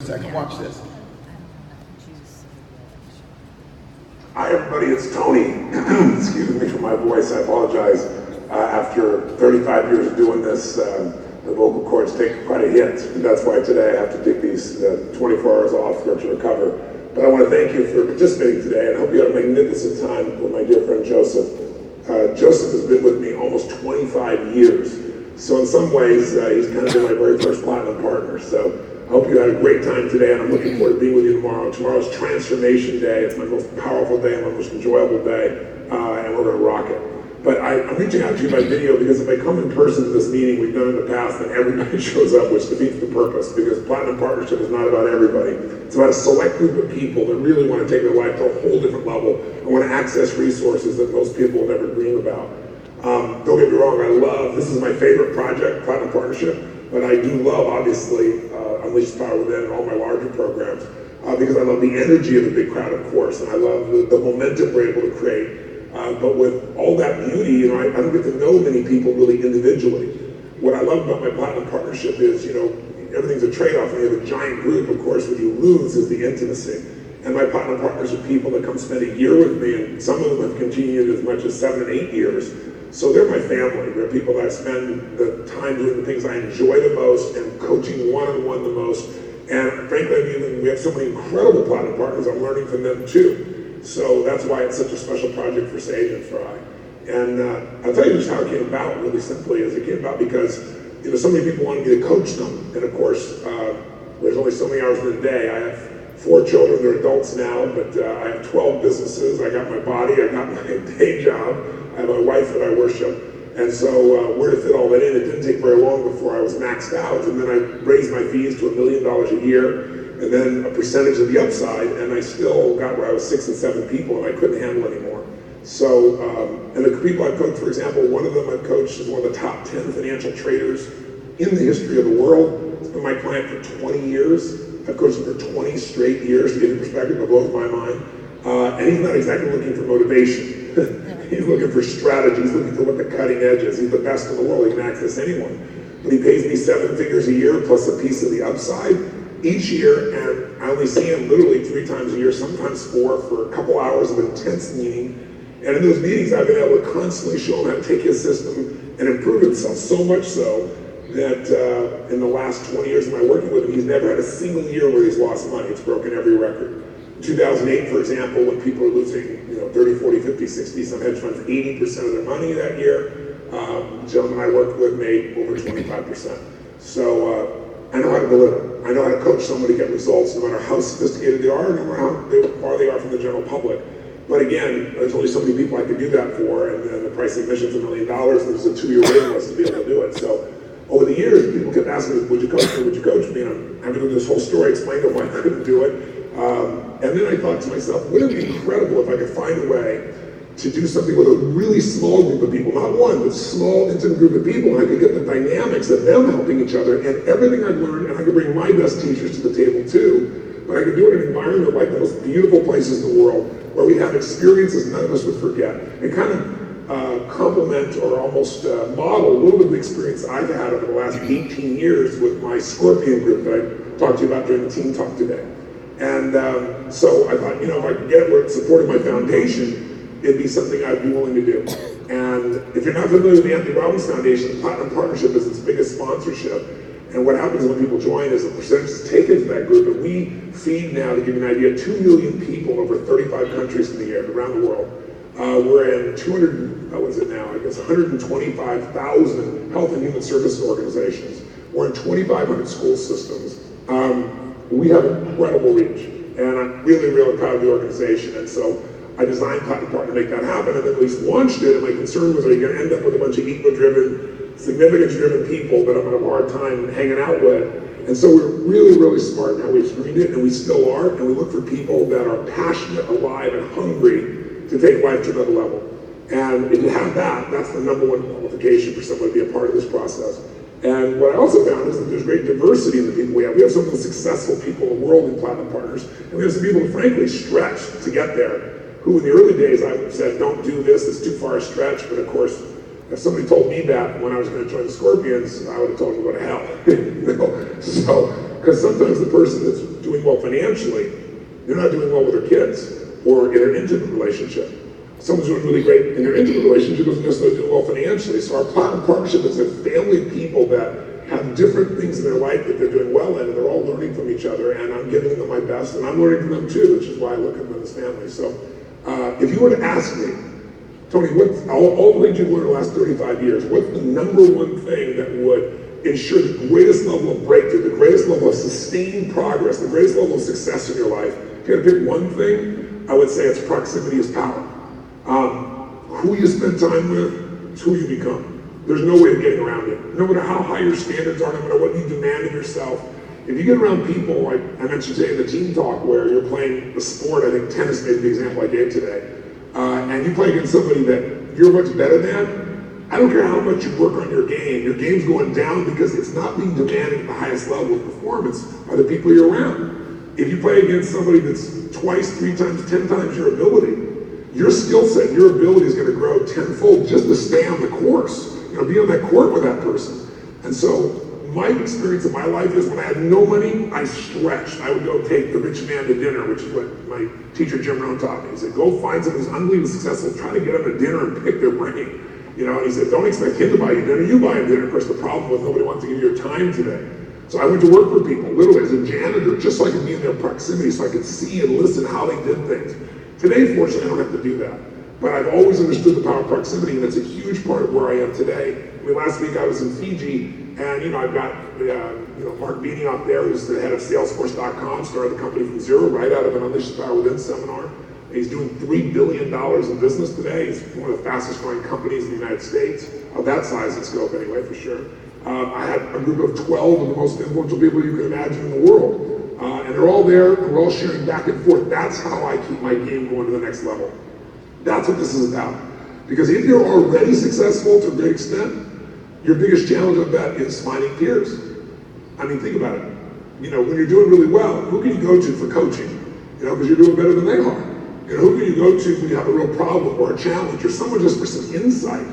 Second, watch this. Hi everybody, it's Tony. Excuse me for my voice, I apologize. After 35 years of doing this, the vocal cords take quite a hit. And that's why today I have to take these 24 hours off to recover. But I want to thank you for participating today, and I hope you had a magnificent time with my dear friend Joseph. Joseph has been with me almost 25 years. So in some ways, he's kind of been my very first platinum partner. So I hope you had a great time today, and I'm looking forward to being with you tomorrow. Tomorrow's Transformation Day. It's my most powerful day and my most enjoyable day, and we're going to rock it. But I'm reaching out to you by video because if I come in person to this meeting we've done in the past, then everybody shows up, which defeats the purpose, because Platinum Partnership is not about everybody. It's about a select group of people that really want to take their life to a whole different level and want to access resources that most people will never dream about. Don't get me wrong, this is my favorite project, Platinum Partnership, but I do love, obviously, Unleash the Power Within and all my larger programs, because I love the energy of the big crowd, of course, and I love the momentum we're able to create. But with all that beauty, I don't get to know many people really individually. What I love about my Platinum Partnership is, everything's a trade-off. When you have a giant group, of course, what you lose is the intimacy. And my Platinum Partners are people that come spend a year with me, and some of them have continued as much as 7 and 8 years. So they're my family. They're people that I spend the time doing the things I enjoy the most and coaching one-on-one the most. And frankly, we have so many incredible Platinum Partners. I'm learning from them too. So that's why it's such a special project for Sage and Fry. And I'll tell you just how it came about, really simply, is it came about because so many people wanted me to coach them. And of course, there's only so many hours in the day. I have 4 children, they're adults now, but I have 12 businesses. I got my body, I got my day job, I have a wife that I worship. And so where to fit all that in, it didn't take very long before I was maxed out. And then I raised my fees to $1 million a year, and then a percentage of the upside, and I still got where I was 6 and 7 people, and I couldn't handle anymore. So, and the people I've coached, for example, one of them I've coached is one of the top 10 financial traders in the history of the world. He's been my client for 20 years. I've coached him for 20 straight years to get in perspective. It blows my mind. And he's not exactly looking for motivation. He's looking for strategy. He's looking for what the cutting edge is. He's the best in the world. He can access anyone. But he pays me 7 figures a year plus a piece of the upside each year. And I only see him literally 3 times a year, sometimes 4, for a couple hours of intense meeting. And in those meetings, I've been able to constantly show him how to take his system and improve himself, so much so that in the last 20 years of my working with him, he's never had a single year where he's lost money. It's broken every record. In 2008, for example, when people are losing 30, 40, 50, 60, some hedge funds, 80% of their money that year, the gentleman I worked with made over 25%. So I know how to deliver. I know how to coach someone to get results, no matter how sophisticated they are, no matter how far they are from the general public. But again, there's only so many people I could do that for, and then the price of admission is $1 million, and there's a 2-year waiting list to be able to do it. So over the years, people kept asking me, would you coach me, would you coach me? And I'm having to do this whole story, explain to them why I couldn't do it. And then I thought to myself, wouldn't it be incredible if I could find a way to do something with a really small group of people, not one, but small, intimate group of people, and I could get the dynamics of them helping each other, and everything I've learned, and I could bring my best teachers to the table too, but I could do it in an environment like the most beautiful places in the world, where we have experiences none of us would forget, and kind of complement or almost model a little bit of the experience I've had over the last 18 years with my Scorpion group that I talked to you about during the team talk today. And so I thought, if I could get where it supported my foundation, it'd be something I'd be willing to do. And if you're not familiar with the Anthony Robbins Foundation, the Platinum Partnership is its biggest sponsorship. And what happens when people join is a percentage is taken to that group, and we feed now, to give you an idea, 2 million people over 35 countries in the year, around the world. We're in 125,000 health and human services organizations. We're in 2,500 school systems. We have incredible reach, and I'm really, really proud of the organization. And so I designed Platinum Partner to make that happen, and then we launched it, and my concern was, are you going to end up with a bunch of ego-driven, significance-driven people that I'm going to have a hard time hanging out with? And so we're really, really smart now. We've screened it, and we still are, and we look for people that are passionate, alive, and hungry to take life to another level. And if you have that, that's the #1 qualification for someone to be a part of this process. And what I also found is that there's great diversity in the people we have. We have some of the successful people in the world in Platinum Partners, and we have some people who frankly stretched to get there, who in the early days I would have said, don't do this, it's too far a stretch. But of course, if somebody told me that when I was going to join the Scorpions, I would have told them to go to hell. So, because sometimes the person that's doing well financially, they're not doing well with their kids or in their intimate relationship. Someone's doing really great in their intimate relationship doesn't necessarily do well financially. So our platinum partnership is a family of people that have different things in their life that they're doing well in, and they're all learning from each other, and I'm giving them my best, and I'm learning from them too, which is why I look at them as family. So if you were to ask me, Tony, what's all the things you've learned in the last 35 years, what's the number one thing that would ensure the greatest level of breakthrough, the greatest level of sustained progress, the greatest level of success in your life? If you had to pick one thing, I would say it's proximity is power. Who you spend time with is who you become. There's no way of getting around it. No matter how high your standards are, no matter what you demand of yourself, if you get around people, like I mentioned today in the team talk, where you're playing a sport, I think tennis may be the example I gave today, and you play against somebody that you're much better than, I don't care how much you work on your game's going down because it's not being demanded at the highest level of performance by the people you're around. If you play against somebody that's twice, 3 times, 10 times your ability, your skill set, your ability is going to grow tenfold just to stay on the course, be on that court with that person. And so my experience in my life is when I had no money, I stretched. I would go take the rich man to dinner, which is what my teacher Jim Rohn taught me. He said, go find someone who's unbelievably successful, try to get them to dinner and pick their brain. And he said, don't expect him to buy you dinner, you buy him dinner. Of course, the problem was nobody wants to give you your time today. So I went to work for people, literally as a janitor, just so I could be in their proximity, so I could see and listen how they did things. Today, fortunately, I don't have to do that. But I've always understood the power of proximity, and it's a huge part of where I am today. Last week I was in Fiji, and I've got Mark Beanie out there, who's the head of Salesforce.com, started the company from zero, right out of an Unleash the Power Within seminar. He's doing $3 billion in business today. He's one of the fastest growing companies in the United States, of that size and scope anyway, for sure. I had a group of 12 of the most influential people you can imagine in the world. And they're all there, and we're all sharing back and forth. That's how I keep my game going to the next level. That's what this is about. Because if you're already successful to a great extent, your biggest challenge of that is finding peers. I mean, think about it. When you're doing really well, who can you go to for coaching? Because you're doing better than they are. Who can you go to when you have a real problem or a challenge or someone just for some insight?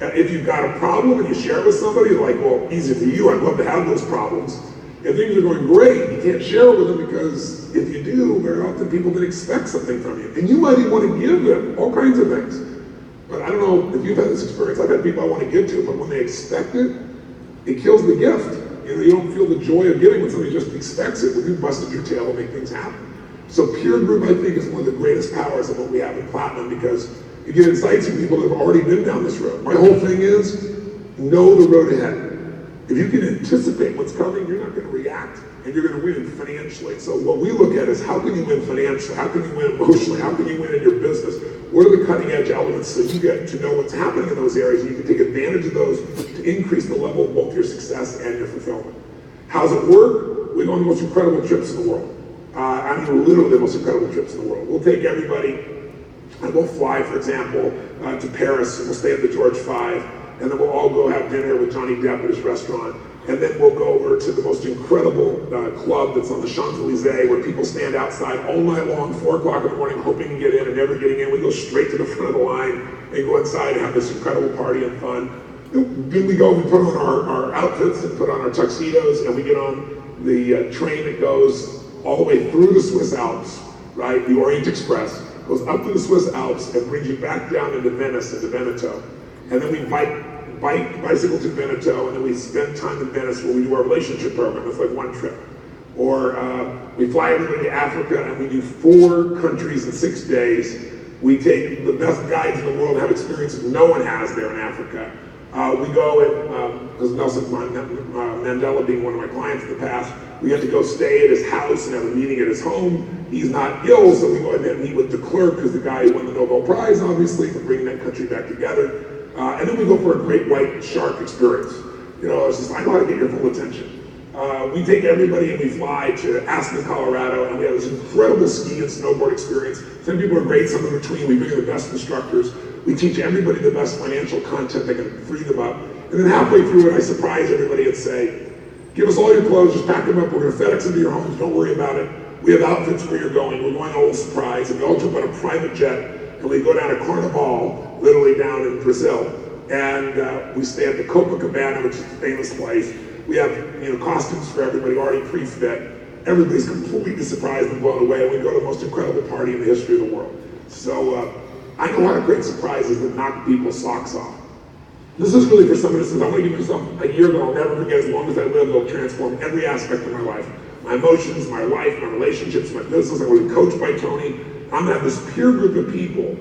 If you've got a problem and you share it with somebody, like, well, easy for you, I'd love to have those problems. If things are going great, you can't share it with them because if you do, very often people can expect something from you. And you might even want to give them all kinds of things. But I don't know if you've had this experience. I've had people I want to give to, but when they expect it, it kills the gift. You don't feel the joy of giving when somebody just expects it, when you busted your tail to make things happen. So peer group, I think, is one of the greatest powers of what we have in Platinum because you get insights from people that have already been down this road. My whole thing is, know the road ahead. If you can anticipate what's coming, you're not going to react, and you're going to win financially. So what we look at is how can you win financially? How can you win emotionally? How can you win in your business? What are the cutting edge elements so you get to know what's happening in those areas and you can take advantage of those to increase the level of both your success and your fulfillment? How's it work? We go on the most incredible trips in the world. I mean, literally the most incredible trips in the world. We'll take everybody, and we'll fly, for example, to Paris, and we'll stay at the George V, and then we'll all go have dinner with Johnny Depp at his restaurant. And then we'll go over to the most incredible club that's on the Champs-Elysees where people stand outside all night long, 4 o'clock in the morning, hoping to get in and never getting in. We go straight to the front of the line and go inside and have this incredible party and fun. Then we go, we put on our outfits and put on our tuxedos, and we get on the train that goes all the way through the Swiss Alps, right? The Orient Express goes up to the Swiss Alps and brings you back down into Venice, into Veneto. And then we bicycle to Veneto, and then we spend time in Venice where we do our relationship program. It's like one trip. Or we fly everybody to Africa, and we do 4 countries in 6 days. We take the best guides in the world and have experiences no one has there in Africa. We go and, because Nelson Mandela being one of my clients in the past, we had to go stay at his house and have a meeting at his home. He's not ill, so we go in there and meet with the clerk, who's the guy who won the Nobel Prize, obviously, for bringing that country back together. And then we go for a great white shark experience. It's just, I know how to get your full attention. We take everybody and we fly to Aspen, Colorado, and we have this incredible ski and snowboard experience. Some people are great, some in between. We bring in the best instructors. We teach everybody the best financial content that can free them up. And then halfway through it, I surprise everybody and say, give us all your clothes, just pack them up. We're going to FedEx them to your homes. Don't worry about it. We have outfits where you're going. We're going a little surprise. And we all jump on a private jet, and we go down to Carnival, literally down in Brazil. And we stay at the Copacabana, which is a famous place. We have costumes for everybody already pre-fit. everybody's completely surprised and blown away, and we go to the most incredible party in the history of the world. So I know how to create surprises that knock people's socks off. This is really for someone who says, I want to give myself a year that I'll never forget as long as I live. It'll transform every aspect of my life. My emotions, my life, my relationships, my business. I want to be coached by Tony. I'm going to have this peer group of people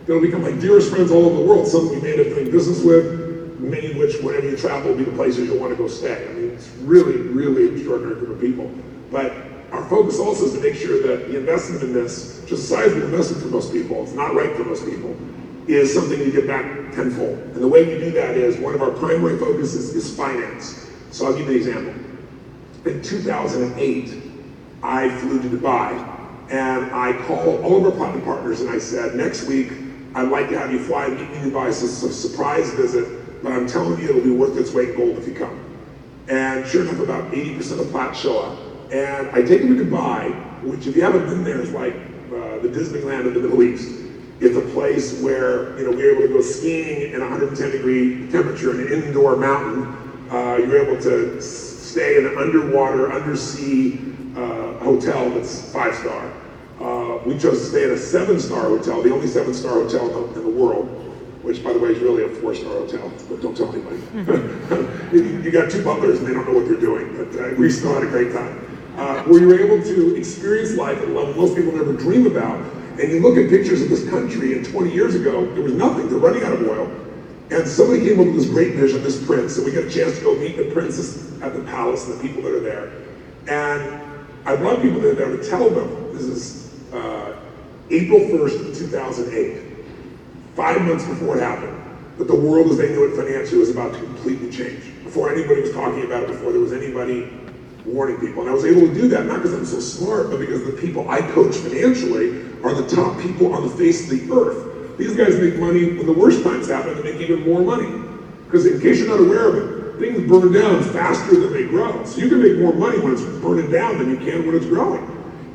that will become my dearest friends all over the world. Some we may end up doing business with, many of which, whenever you travel, will be the places you'll want to go stay. I mean, it's really, really an extraordinary group of people. But our focus also is to make sure that the investment in this, which is a sizable investment for most people, it's not right for most people, is something you get back tenfold. And the way we do that is, one of our primary focuses is finance. So I'll give you an example. In 2008, I flew to Dubai, and I called all of our platinum partners and I said, next week, I'd like to have you fly and meet me in Dubai. So it's a surprise visit, but I'm telling you it'll be worth its weight in gold if you come. And sure enough, about 80% of Plat show up. And I take them to Dubai, which if you haven't been there is like the Disneyland of the Middle East. It's a place where we're able to go skiing in 110-degree temperature in an indoor mountain. You're able to stay in an underwater, undersea hotel that's 5-star. We chose to stay in a 7-star hotel, the only 7-star hotel in the world, which, by the way, is really a 4-star hotel, but don't tell anybody. You got 2 butlers and they don't know what they're doing, but we still had a great time. Where you were able to experience life at a level most people never dream about. And you look at pictures of this country, and 20 years ago, there was nothing. They're running out of oil. And somebody came up with this great vision, this prince, and we got a chance to go meet the princess at the palace and the people that are there. And I brought people there to tell them, this is April 1st, 2008, 5 months before it happened, that the world as they knew it financially was about to completely change. Before anybody was talking about it, before there was anybody warning people. And I was able to do that, not because I'm so smart, but because the people I coach financially are the top people on the face of the earth. These guys make money when the worst times happen and make even more money. Because in case you're not aware of it, things burn down faster than they grow. So you can make more money when it's burning down than you can when it's growing.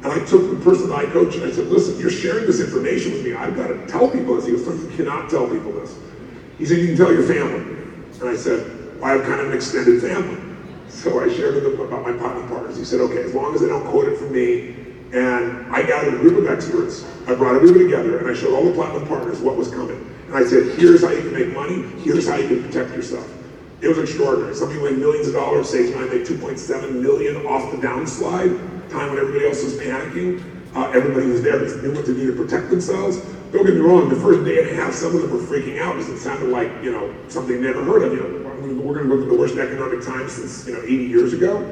And I took the person that I coach and I said, listen, you're sharing this information with me. I've got to tell people this. He goes, you cannot tell people this. He said, you can tell your family. And I said, well, I have kind of an extended family. So I shared with him about my platinum partners. He said, okay, as long as they don't quote it from me. And I gathered a group of experts. I brought everybody together and I showed all the platinum partners what was coming. And I said, here's how you can make money. Here's how you can protect yourself. It was extraordinary. Some people made millions of dollars. Sage and I made 2.7 million off the downslide, time when everybody else was panicking. Everybody was there because they knew what to do to protect themselves. Don't get me wrong, the first day and a half, some of them were freaking out because it sounded like, something they never heard of. We're going to go through the worst economic time since, 80 years ago.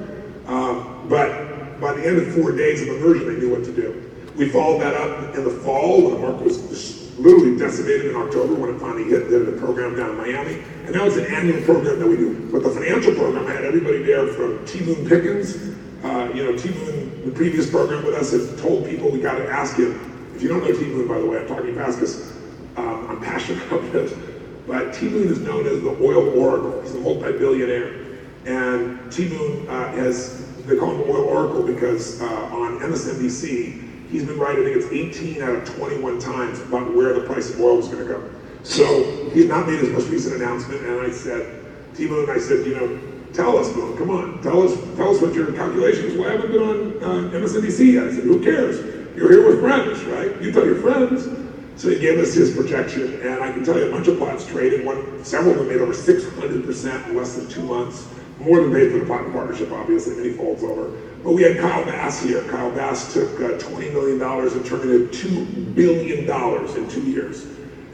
But by the end of 4 days of immersion, they knew what to do. We followed that up in the fall when the market was just literally decimated in October when it finally hit. Did a program down in Miami. And now it's an annual program that we do. But the financial program, I had everybody there from T-Moon Pickens. T-Moon, the previous program with us, has told people we got to ask him. If you don't know T-Moon, by the way, I'm talking fast because I'm passionate about this. But T-Moon is known as the oil oracle. He's a multi-billionaire. And T-Moon they call him the oil oracle because on MSNBC, he's been right, I think it's 18 out of 21 times about where the price of oil was going to go. So he had not made his most recent announcement, and I said, T-Moon, tell us, Moon, come on, tell us what your calculations. Well, I haven't been on MSNBC yet. I said, who cares? You're here with friends, right? You tell your friends. So he gave us his projection, and I can tell you a bunch of plots traded. Several of them made over 600% in less than 2 months. More than paid for the platinum partnership, obviously, many folds over. But we had Kyle Bass here. Kyle Bass took $20 million and turned it into $2 billion in 2 years.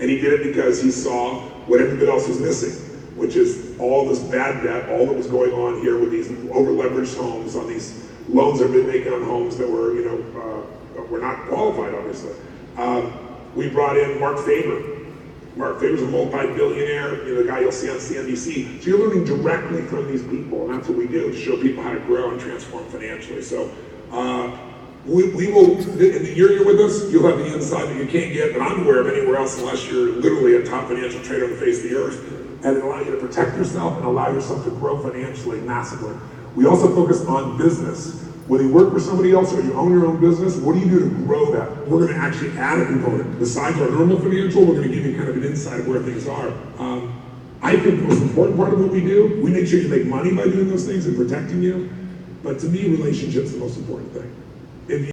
And he did it because he saw what everybody else was missing, which is all this bad debt, all that was going on here with these over-leveraged homes, on these loans that have been making on homes that were, were not qualified, obviously. We brought in Mark Faber. Mark Faber's a multi-billionaire, the guy you'll see on CNBC. So you're learning directly from these people, and that's what we do, to show people how to grow and transform financially. So we will, in the year you're with us, you'll have the insight that you can't get, that I'm aware of anywhere else unless you're literally a top financial trader on the face of the earth. And it'll allow you to protect yourself and allow yourself to grow financially massively. We also focus on business. Whether you work for somebody else or you own your own business, what do you do to grow that? We're going to actually add a component. Besides our normal financial, we're going to give you kind of an insight of where things are. I think the most important part of what we do, we make sure you make money by doing those things and protecting you. But to me, relationship's the most important thing. If